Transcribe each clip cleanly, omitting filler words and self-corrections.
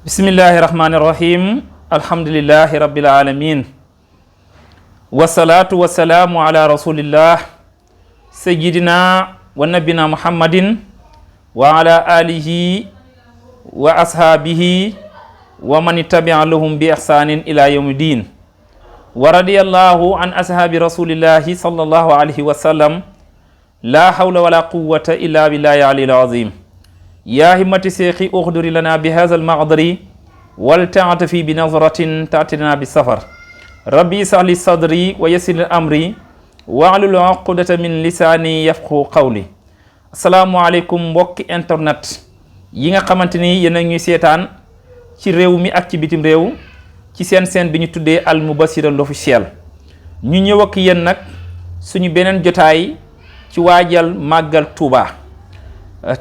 bismillahi rahmani rahim alhamdulillahi rabbil alamin wassalatu wassalamu ala rasulillah sayyidina wa nabina muhammadin wa ala alihi wa ashabihi wa man ittabi'a lahum bi ihsanin ila yawmiddin wa radiyallahu an ashabi rasulillahi sallallahu alayhi wa sallam la hawla wala quwwata illa billahi aliyil azim ya himmati seekhi uxduri lana bi hadha almaqdari wal ta'tafi bi nazratin ta'tina bi safar rabbi sahli sadri wa yassir amri wahlul uqdata min lisani yafqahu qawli. Assalamu alaykum mbokki internet yi nga xamante ni yéen a ñuy seetaan ci réew mi ak ci bitim réew ci seen bi ñu tuddee Al Moubachir l'officiel. ñu ñëw ak yéen nag suñu beneen jotaay ci waajal màggal Touba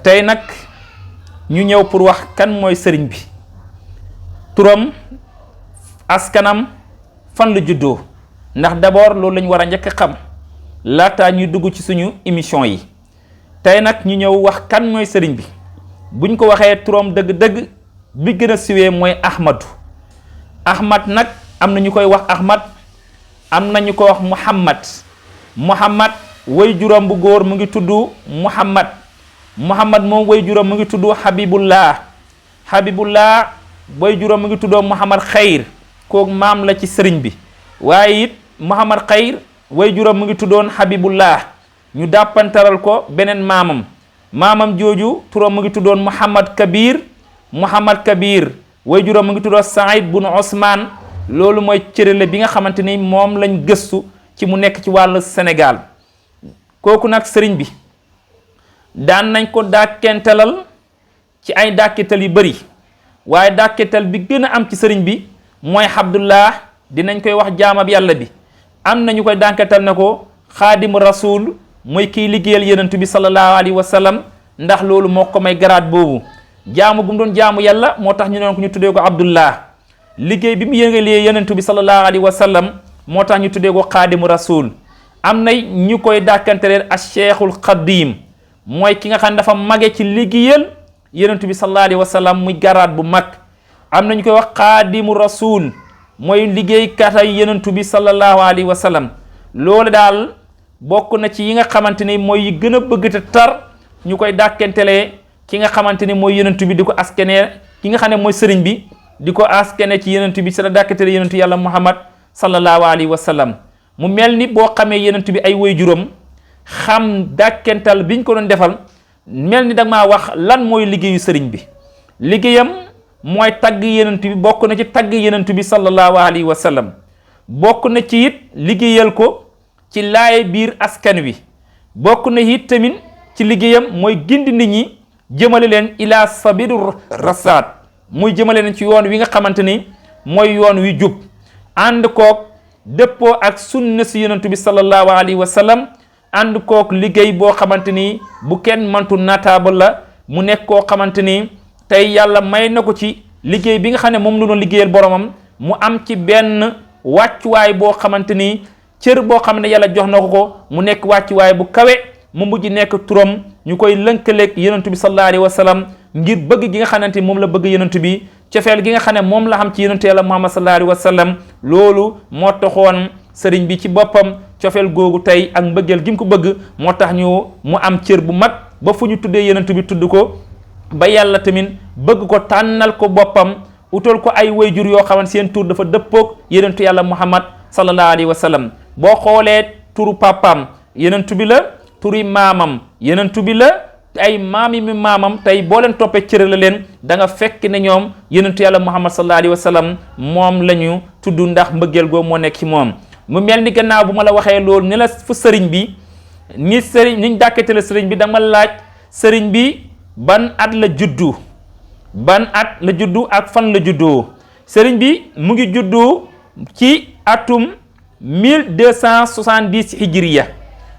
tey nag ñu ñëw pour wax kan mooy sëriñ bi, turam, askanam, fan la juddoo, ndax d'abord loolu lañu war a njëkk a xam laata ñuy dugg ci suñu émission yi. tey nag ñu ñëw wax kan mooy sëriñ bi. buñ ko waxee turam dëgg-dëgg bi gën a siwee mooy Ahmad nag am na ñu koy wax Ahmad, am na ñu ko wax Muhammad way juróom bu góor mu ngi tudd Muhammad moom way juróom mu ngi tudd Habibullah way juróom mu ngi tuddoo Muhammad Xayr, kooku maam la ci sëriñ bi. waaye it Muhammad Xayr way juróom mu ngi tuddoon Habibullah, ñu dàppantaral ko beneen maamam jooju turam mu ngi tuddoon Muhammad Kabir way juróom mu ngi tuddoon Saïd bun Osman. loolu mooy cërale bi nga xamante ni moom lañ gëstu ci mu nekk ci wàllu Sénégal. kooku nag sëriñ bi daan nañ ko dàkkentalal ci ay dàkketal yu bari, waaye dàkketal bi gën a am ci sëriñ bi mooy Abdullah, dinañ koy wax jaamab yàlla bi. am nañu koy dàkketal na ko xaadimu rasul, mooy kiy liggéeyal yenentu bi sallallahu alayhi wa sallam, ndax loolu moo ko may garaat boobu. jaamu gu mu doon jaamu yàlla moo tax ñu doon ko ñu tuddee ko Abdullah. liggéey bi mu yëngalee yenentu bi sallallahu alayhi wa sallam moo tax ñu tuddee ko xaadimu rasul. am na ñu koy dàkkanteleen as cheikhul xadim, mooy ki nga xam ne dafa mage ci liggéeyal yenentu bi sallallahu alayhi wa sallam, muy garaat bu mag. am na ñu koy wax xaadimu rasul, mooy liggéeykat ay yenentu bi sallallahu alayhi wa sallam. loolu daal bokk na ci yi nga xamante ni mooy yi gën a bëgg te tar ñu koy dàkkantelee ki nga xamante ni mooy yenentu bi di ko askanee ki nga xam ne mooy sëriñ bi di ko askane ci yenentu bi sa dàkkantele yenentu yàlla Muhammad sallallahu alayhi wa sallam. mu mel ni boo xamee yenentu bi ay waajuram xam dàkkental biñ ko doon defal, mel ni da maa wax lan mooy liggéeyu sëriñ bi. liggéeyam mooy tagg yenentu bi, bokk na ci tagg yenentu bi sallallahu alayhi wa sallam. bokk na ci it liggéeyal ko ci laaye biir askan wi. bokk na it tamit ci liggéeyam mooy gindi nit ñi jëmale leen ila sabiru rasaad, muy jëmale leen ci yoon wi nga xamante ni mooy yoon wi jub, ànd koog dëppoo ak sunna si yonentu bi sallallahu alayhi wa sallam, ànd koog liggéey boo xamante ni bu kenn mantu nataabal la. mu nekk koo xamante ni tey yàlla may na ko ci liggéey bi nga xam ne moom la doon liggéeyal boromam, mu am ci benn wàccuwaay boo xamante ni cër boo xam ne yàlla jox na ko mu nekk wàccuwaay bu kawe. mu mujj nekk turam ñu koy lënkaleeg yenentu bi sallallahu alayhi wa sallam, ngir bëgg gi nga xamante moom la bëgg yenentu bi, cofeel gi nga xam ne moom la xam ci yenentu yàlla Muhammad sallallahu alayhi wa sallam. loolu moo taxoon sëriñ bi ci boppam cofeel googu tey ak mbëggeel gi mu ko bëgg moo tax mu am cër bu mag ba fu ñu tuddee yenentu bi tudd ko, ba yàlla tamit bëgg ko tànnal ko boppam, utal ko ay wayjur yoo xamante seen tur dafa dëppoog yenentu yàlla Muhammad sallallahu alayhi wa sallam. boo xoolee turu papaam yenentu bi la, turi maamam yenentu bi la, ay maami mi maamam tey boo leen toppee cëre la leen da nga fekk ne ñoom yenentu yàlla Muhammad sallallahu alayhi wa sallam moom la ñu tudd, ndax mbëggeel goo moo nekk ci moom. mu mel ni gannaaw bu ma la waxee loolu ni la fu sëriñ bi niñ dàkkatale sëriñ bi, dama laaj sëriñ bi ban at la juddu ak fan la juddoo. sëriñ bi mu ngi juddu ci atum 1270 hijriya,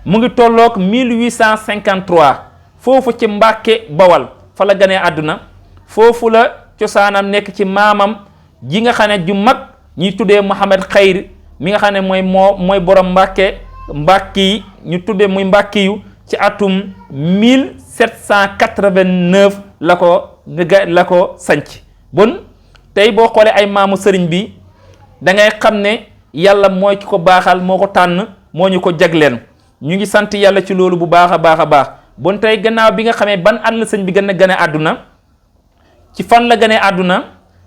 mu ngi tolloog 1853 foofu ci Mbàkke Bawal fa la ganee àdduna. foofu la cosaanam nekk ci maamam ji nga xam ne ju mag ñuy tuddee Muhammad Xayr, mi nga xam ne mooy borom Mbàkke yi ñu tuddee muy Mbàkke yu ci atum 1789 la ko sanc. bon tey boo xoolee ay maamu sëriñ bi da ngay xam ne yàlla mooy ki ko baaxal moo ko tànn moo ñu ko jagleen ñu ngi sant yàlla ci loolu bu baax a baax a baax bon tey gannaaw bi nga xamee ban at la sëñ bi gën a gane àdduna ci fan la gane àdduna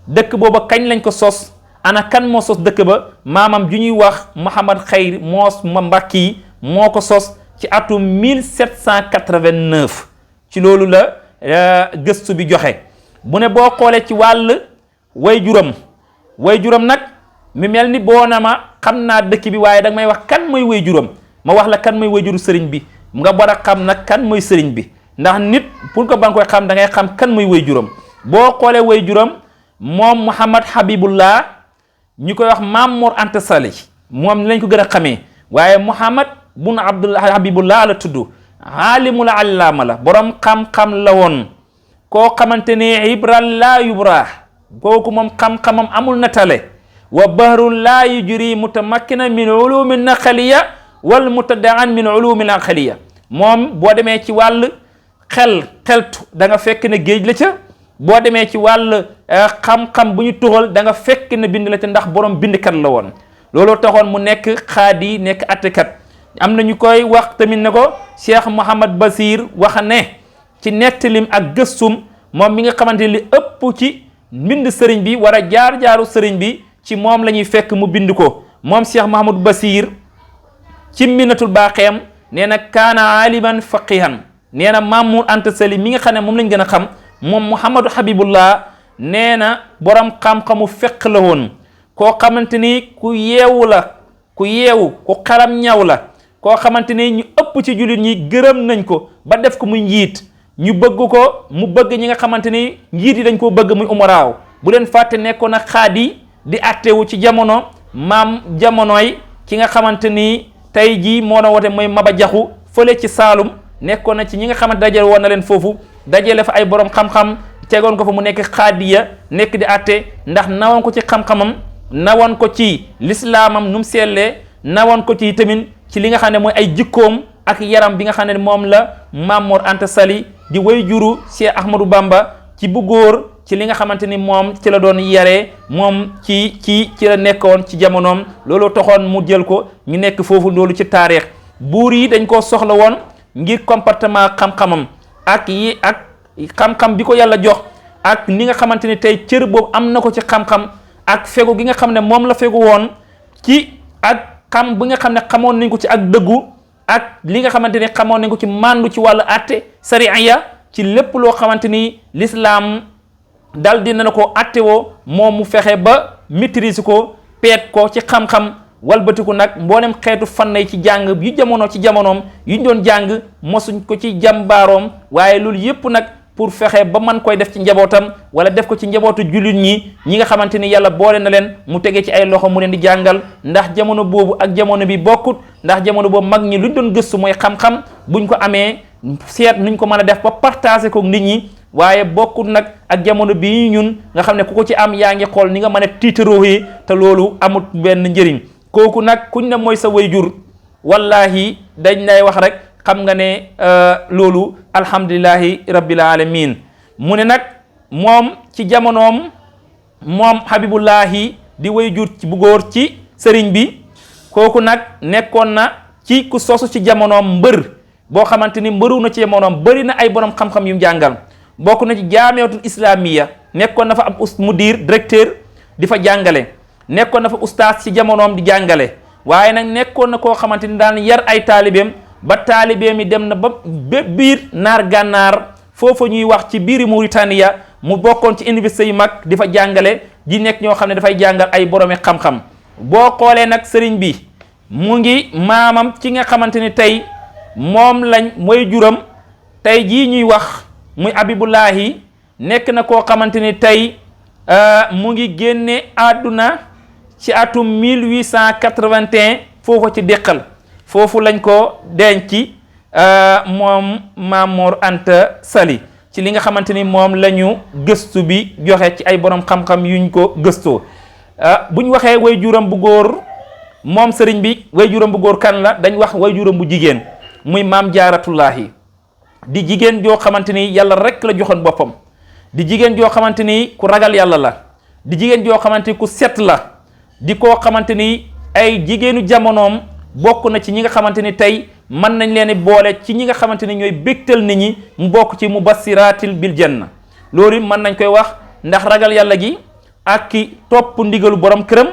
dëkk booba kañ lañ ko sos ana kan moo sos dëkk ba maamam ju ñuy wax Mouhamad Xayr ma mbàkk yi moo ko sos ci atum 1789 ci loolu la gëstu bi joxe bu ne boo xoolee ci wàll way juram nag mi mel ni boo na ma xam naa dëkk bi waaye danga may wax kan mooy way juram ma wax la kan mooy way juru sëriñ bi nga war a xam nag kan mooy sëriñ bi ndax nit pour que ba nga koy xam da ngay xam kan mooy way juram boo xoolee way juram moom Mouhamad Habibullah ñu koy wax Maam Mor Anta Sali moom lañ ko gën a xamee waaye Mouhamad bun Abdullah Habibullah la tudd aalimul allaama la borom xam-xam la woon koo xamante ne ibral laa yubra kooku moom xam-xamam amul natale wa bahrun laa yujri mutamakkina min ulumi naqaliya wal mutadaan min ulumi naqaliya moom boo demee ci wàll xeltu da nga fekk ne géej la ca boo demee ci wàll xam-xam bu ñu tuxal da nga fekk ne bind la ca ndax borom bindkat la woon looloo taxoon mu nekk xaadi nekk attekat am na ñu koy wax tamit ne ko Cheikh Mouhamad Basir wax ne ci nettalim ak gëstum moom mi nga xamante li ëpp ci mbind sëriñ bi war a jaar-jaaru sëriñ bi ci moom la ñuy fekk mu bind ko moom Cheikh Mouhamad Basir ci Minatul Baqeem nee na kaana aliman faqihan nee na Maam Mor Anta Sali mi nga xam ne moom lañ gën a xam moom Mouhamadou Habibullah nee na borom xam-xamu fekk la woon koo xamante ni ku yeewu ku xaram ñaw la koo xamante ni ñu ëpp ci jullit ñi gërëm nañ ko ba def ko muy njiit ñu bëgg ko mu bëgg ñi nga xamante ni njiit yi dañ koo bëgg muy umaraaw bu leen fàtte nekkoon a xaadi di attewu ci jamono maam jamonoy ki nga xamante ni tey jii moo doon wote mooy Maba Jaxu fële ci Saalum nekkoon na ci ñi nga xamante dajale woon na leen foofu dajale fa ay borom xam-xam tegoon ko fa mu nekk xaadiya nekk di atte ndax nawoon ko ci xam-xamam nawoon ko ci lislaamam nu mu sellee nawoon ko ci tamit ci li nga xam ne mooy ay jikkoom ak yaram bi nga xam ne moom la Maam Mor Anta Sali di way juru Cheikh Ahmadou Bamba ci bu góor ci li nga xamante ni moom ci la doon yaree moom ci la nekkoon ci jamonoom loolu taxoon mu jël ko ñu nekk foofu loolu ci taarix buur yi dañ koo soxla woon ngir comportement xam-xamam ak xam-xam bi ko yàlla jox ak ni nga xamante ni tey cër boobu am na ko ci xam-xam ak fegu gi nga xam ne moom la fegu woon ci ak xam bi nga xam ne xamoon nañ ko ci ak dëggu ak li nga xamante ni xamoon nañ ko ci màndu ci wàllu àtte sariya ci lépp loo xamante ni l'islam dal dina na ko àtte woo moom mu fexe ba maîtriser ko peet ko ci xam-xam walbatiku nag mboolem xeetu fànn yi ci jàng yu ci jamonoom yu ñu doon jàng mosuñ ko ci jàmbaaroom waaye loolu yépp nag pour fexe ba man koy def ci njabootam wala def ko ci njabootu jullit ñi nga xamante ni yàlla boole na leen mu tege ci ay loxo mu leen di jàngal ndax jamono boobu ak jamono bi bokkut ndax jamono boobu mag ñi luñ doon gëstu mooy xam-xam buñ ko amee seet nuñ ko mën a def ba partager ko nit ñi waaye bokkut nag ak jamono bii ñun nga xam ne ku ko ci am yaa ngi xool ni nga mën a tiitaroo yi te loolu amut benn njëriñ kooku nag kuñ ne mooy sa wayjur wallahi dañ lay wax rek xam nga ne loolu alhamdulillahi rabbil alamin mu ne nag moom ci jamonoom moom Habibullahi di wayjur ci bu góor ci sëriñ bi kooku nag nekkoon na ci ku sosu ci jamonoom mbër boo xamante ni mbëru na ci jamonoom bëri na ay borom xam-xam yu jàngal bokk na ci jaamiatul islamiya nekkoon na fa am mudir directeur di fa jàngale nekkoon na fa ustaas ci jamonoom di jàngale waaye nag nekkoon na koo xamante ni daan yar ay taalibeem ba taalibeem yi dem na ba biir naar gànnaar foofa ñuy wax ci biiri Mauritania mu bokkoon ci université yu mag di fa jàngale di nekk ñoo xam ne dafay jàngal ay boromi xam-xam boo xoolee nag sëriñ bi mu ngi maamam ci nga xamante ni tey moom lañ mooy juram tey jii ñuy wax muy Habibullahi nekk na koo xamante ni tey mu ngi génne àdduna ci atum 1881 foofu ci Deqal foofu lañ ko denc moom Maam Mor Anta Sali ci li nga xamante ni moom la ñu gëstu bi joxe ci ay borom xam-xam yuñ ko gëstoo buñ waxee way juram bu góor moom sëriñ bi way juram bu góor kan la dañ wax way juram bu jigéen muy Maam Jaaratullaahi di jigéen joo xamante ni yàlla rek la joxoon boppam di jigéen joo xamante ni ku ragal yàlla la di jigéen joo xamante ni ku set la di koo xamante ni ay jigéenu jamonoom bokk na ci ñi nga xamante ni tey mën nañ leen boole ci ñi nga xamante ni ñooy bégtal nit ñi mu bokk ci mubassiratil bil janna. loolu mën nañ koy wax ndax ragal yàlla gi ak ki topp ndigalu borom këram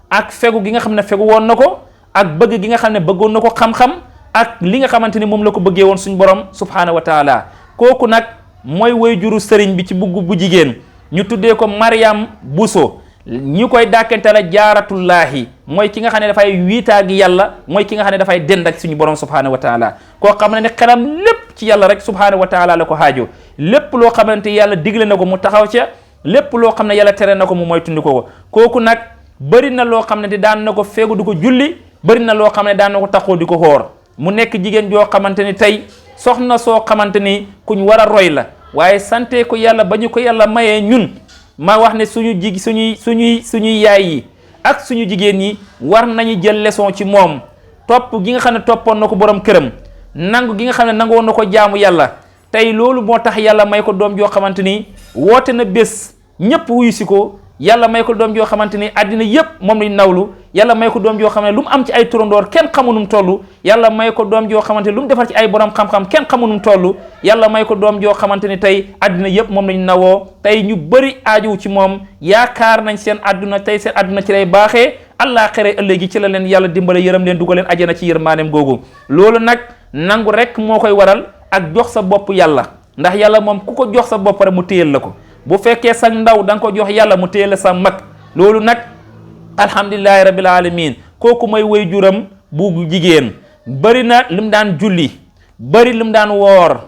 ak fegu gi nga xam ne fegu woon na ko ak bëgg gi nga xam ne bëggoon na ko xam-xam ak li nga xamante ni moom la ko bëggee woon suñ borom subhaanahu wa taala. kooku nag mooy wayjuru sëriñ bi ci bugg bu jigéen ñu tuddee ko Mariam Bousso ñu koy dàkkante la jaaratullaahi mooy ki nga xam ne dafay wiitaagi yàlla mooy ki nga xam ne dafay dend ak suñu borom subhaanahu wa taala koo xam ne xelam lépp ci yàlla rek subhaanahu wa taala la ko xaajo lépp loo xamante yàlla digle na ko mu taxaw ca lépp loo xam ne yàlla tere na ko mu moytundi ko kooku nag bëri na loo xam ne di daan na ko feegu di ko julli bëri na loo xam ne daan na ko taxoo di ko xoor mu nekk jigéen joo xamante ni tey soxna soo xamante ni kuñ war a roy la waaye sante ko yàlla ba ñu ko yàlla mayee ñun ma wax ne suñuy yaay yi ak suñu jigéen ñi war nañu jël leçon ci moom topp gi nga xam ne toppoon na ko borom këram nangu gi nga xam ne nangoon na ko jaamu yàlla tey loolu moo tax yàlla may ko doom joo xamante ni woote na bés ñëpp wuyu si ko yàlla may ko doom joo xamante ni àddina yëpp moom lañ nawlu yàlla may ko doom joo xam ne lu mu am ci ay turandoor kenn xamu nu mu toll yàlla may ko doom joo xamante ni lu mu defar ci ay borom xam-xam kenn xamu nu mu toll yàlla may ko doom joo xamante ni tey àddina yëpp moom lañ nawoo tey ñu bëri aaju ci moom yaakaar nañ seen àdduna tey seen àdduna ci lay baaxee àllaaxira ëllëgi ci la leen yàlla dimbale yërëm leen dugal leen ajana ci yërmaaneem googu loolu nag nangu rek moo koy waral ak jox sa bopp yàlla ndax yàlla moom ku ko jox sa bopp rek mu téyel la ko bu fekkee sa ndaw da nga ko jox yàlla mu téyel la sa mag loolu nag alhamdulillahi rabbil alamin kooku mooy waajuram bu jigéen bëri na li mu daan julli bëri li mu daan woor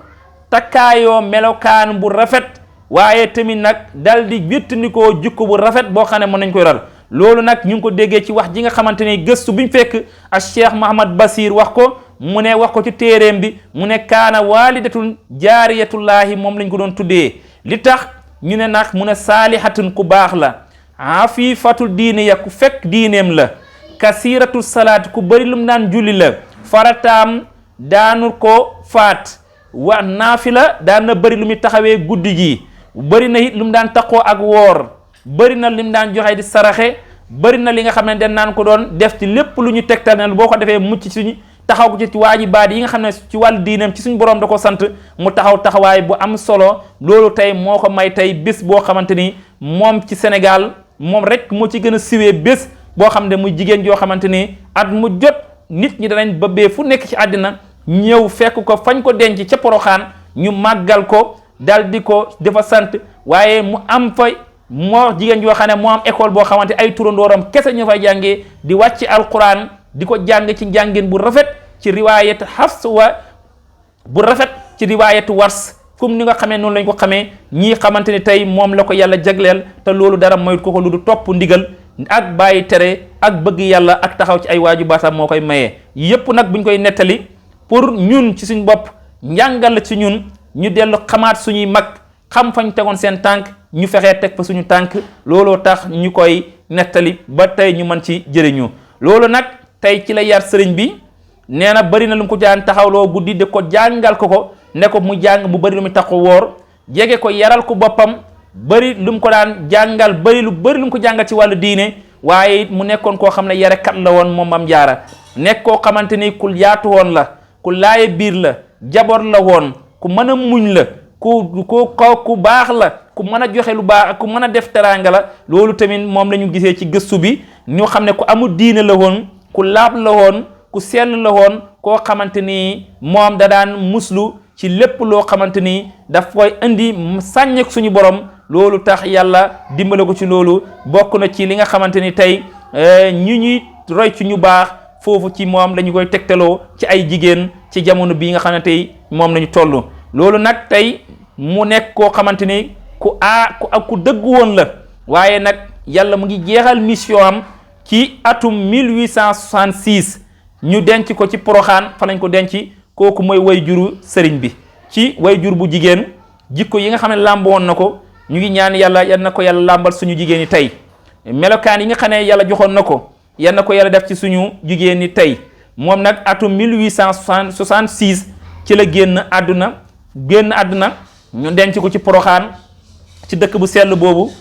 takkaayoo melokaan bu rafet waaye tamit nag dal di wéttandikoo jukko bu rafet boo xam ne mën nañ koy ral loolu nag ñu ngi ko déggee ci wax ji nga xamante ni gëstu bi ñu fekk ak Cheikh Mahamad Basir wax ko mu ne wax ko ci téeréem bi mu ne kaana walidatun jaariyatullaahi moom lañ ko doon tuddee li tax ñu ne nag mu ne saalihatun ku baax la afifatul diine ya ku fekk diineem la kasiratu salaat ku bëri lu mu daan julli la farataam daanu ko faat wa naafila daan na bëri lu muy taxawee guddi gi bëri na it lu mu daan taqoo ak woor bëri na li mu daan joxe di saraxe bëri na li nga xam ne den naan ko doon def ci lépp lu ñu tegtal ne boo ko defee mucc suñu taxaw ko ci waajibaat yi nga xam ne ci wàllu diineem ci suñu borom da ko sant mu taxaw taxawaay bu am solo loolu tey moo ko may tey bés boo xamante ni moom ci Sénégal moom rek moo ci gën a siwee bés boo xam ne muy jigéen joo xamante ni at mu jot nit ñi danañ bëbbee fu nekk ci àddina ñëw fekk ko fañ ko denc ca Poroxaan ñu màggal ko dal di ko dafa sant waaye mu am fa moo jigéen joo xam ne moo am école boo xamante ay turandooram kese ñu fay jàngee di wàcc alquran di ko jàng ci njàngin bu rafet ci riwaayat Hafs wa bu rafet ci riwaayatu Wars comme ni nga xamee noonu lañ ko xamee ñii xamante ni tey moom la ko yàlla jagleel te loolu dara moyut ko lu du topp ndigal ak bàyyi tere ak bëgg yàlla ak taxaw ci ay waaju baatam moo koy mayee yépp nag buñ koy nettali pour ñun ci suñ bopp njàngal la ci ñun ñu dellu xamaat suñuy mag xam fañ tegoon seen tànk ñu fexee teg fa suñu tànk looloo tax ñu koy nettali ba tey ñu mën ci jëriñu loolu nag tey ci la yar sëriñ bi nee na bëri na lu mu ko daan taxawloo guddi de ko jàngal ko ne ko mu jàng mu bëri lu mu taxaw woor jege ko yaral ko boppam bëri lu mu ko daan jàngal bëri lu mu ko jàngal ci wàllu diine waaye mu nekkoon koo xam ne yarekat la woon moom Mame Diarra nekk koo xamante ni ku yaatu woon la ku laaye biir la jaboot la woon ku mën a muñ la ku baax la ku mën a joxe lu baax ku mën a def teraanga la loolu tamit moom la ñu gisee ci gëstu bi ñu xam ne ku amul diine la woon ku laab la woon ku sell la woon koo xamante ni moom da daan muslu ci lépp loo xamante ni daf koy indi sàññeek suñu borom loolu tax yàlla dimbale ko ci loolu bokk na ci li nga xamante ni tey ñuy roy ci ñu baax foofu ci moom la ñu koy tegtaloo ci ay jigéen ci jamono bii nga xam ne tey moom lañu toll loolu nag tey mu nekk koo xamante ni ku dëgg woon la waaye nag yàlla mu ngi jeexal mission am ci atum 1866 ñu denc ko ci Poroxaan fa lañ ko denc kooku mooy way juru sëriñ bi ci way jur bu jigéen jikko yi nga xam ne làmb woon na ko ñu ngi ñaan yàlla yal na ko yàlla làmbal suñu jigéen ñi tey melokaan yi nga xam ne yàlla joxoon na ko yal na ko yàlla def ci suñu jigéen ñi tey moom nag atum 1866 ci la génn àdduna ñu denc ko ci Poroxaan ci dëkk bu sell boobu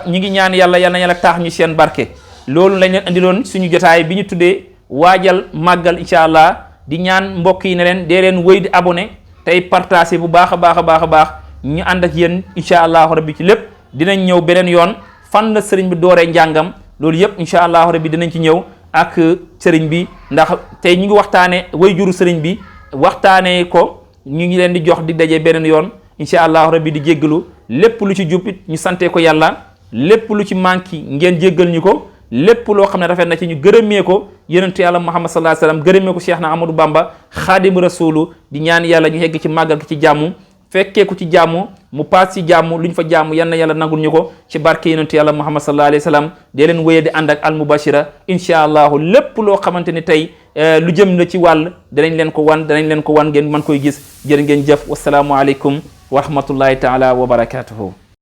ñi ngi ñaan yàlla yal na yàlla taax ñu seen barke. loolu lañ leen andiloon suñu jotaay bi ñu tuddee waajal màggal incha allah di ñaan mbokk yi ne leen dee leen wéy di abonné tey partagé bu baax a baax a baax a baax ñu ànd ak yéen incha allahu rabbi ci lépp. dinañ ñëw beneen yoon fan la sëriñ bi dooree njàngam loolu yëpp incha allahu rabbi dinañ ci ñëw ak sëriñ bi ndax tey ñu ngi waxtaane way juru sëriñ bi waxtaanee ko ñu ngi leen di jox di daje beneen yoon incha allahu rabbi di jéggalu lépp lu ci jub it ñu sante ko yàlla lépp lu ci manqué ngeen jéggal ñu ko lépp loo xam ne rafet na ci ñu gërëmee ko yonentu yàlla muhammad sallallahu alayhi wasallam gërëmee ko cheikh na amadou bamba xaadim rasulu di ñaan yàlla ñu hegg ci màggal ki ci jàmm fekkee ko ci jàmm mu paas ci jàmm lu ñu fa jàmm yal na yàlla nangul ñu ko ci barke yonentu yàlla muhammad sallallahu alayhi wasallam dee leen wéyee di ànd ak al mubashira incha allahu lépp loo xamante ni tey lu jëm na ci wàll danañ leen ko wan ngeen mën koy gis jërë ngeen jëf wasalaamu aleykum wa rahmatullahi taala wa barakatuhu